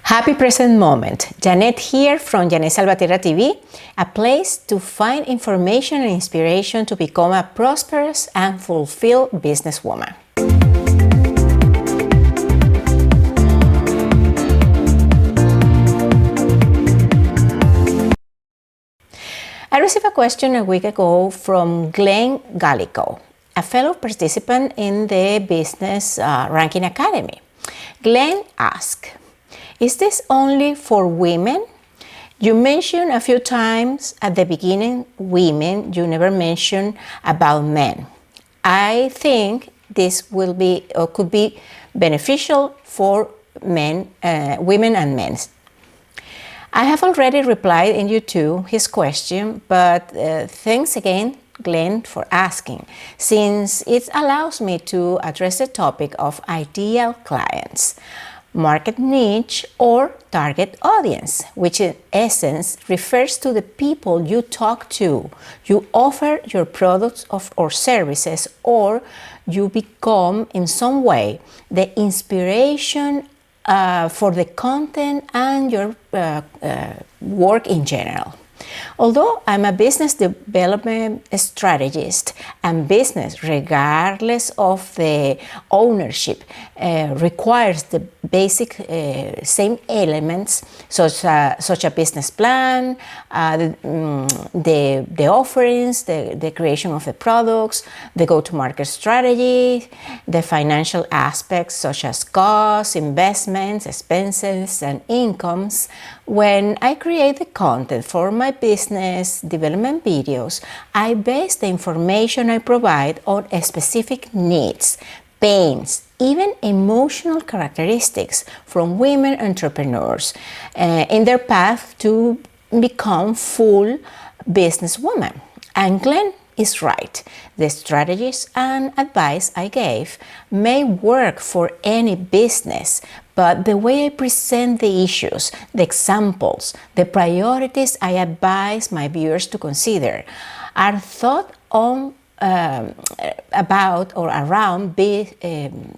Happy present moment. Jeanette here from JeanetteSalvatierraTV, a place to find information and inspiration to become a prosperous and fulfilled businesswoman. I received a question a week ago from Gallico, a fellow participant in the Business Ranking Academy. Glenn asked, "Is this only for women? You mentioned a few times at the beginning women, you never mentioned about men. I think this will be or could be beneficial for men, women and men." I have already replied in YouTube his question, but thanks again, Glenn, for asking, since it allows me to address the topic of ideal clients, market niche or target audience, which in essence refers to the people you talk to, you offer your products or services, or you become in some way the inspiration for the content and your work in general. Although I'm a business development strategist, and business, regardless of the ownership, requires the basic same elements, such a business plan, the offerings, the creation of the products, the go-to-market strategy, the financial aspects such as costs, investments, expenses, and incomes. When I create the content for my business development videos, I base the information I provide on specific needs, pains, even emotional characteristics from women entrepreneurs in their path to become full businesswomen. And Glenn is right. The strategies and advice I gave may work for any business, but the way I present the issues, the examples, the priorities I advise my viewers to consider are thought on about or around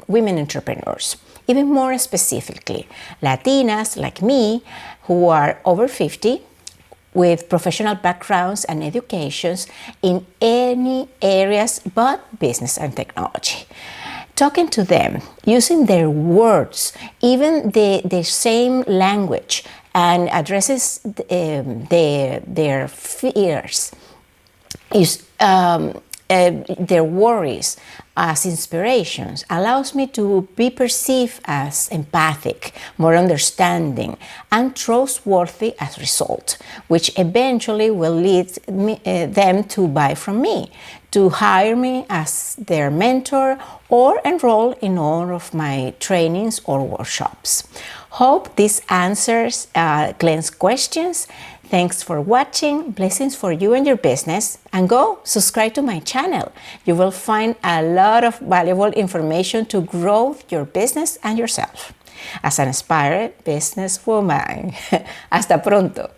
women entrepreneurs. Even more specifically, Latinas like me who are over 50, with professional backgrounds and educations in any areas but business and technology. Talking to them, using their words, even the same language, and addresses their fears, their worries as inspirations, allows me to be perceived as empathic, more understanding, and trustworthy as a result, which eventually will lead them to buy from me, to hire me as their mentor, or enroll in all of my trainings or workshops. Hope this answers Glenn's questions. Thanks for watching, blessings for you and your business, and go subscribe to my channel. You will find a lot of valuable information to grow your business and yourself. As an inspired businesswoman. Hasta pronto.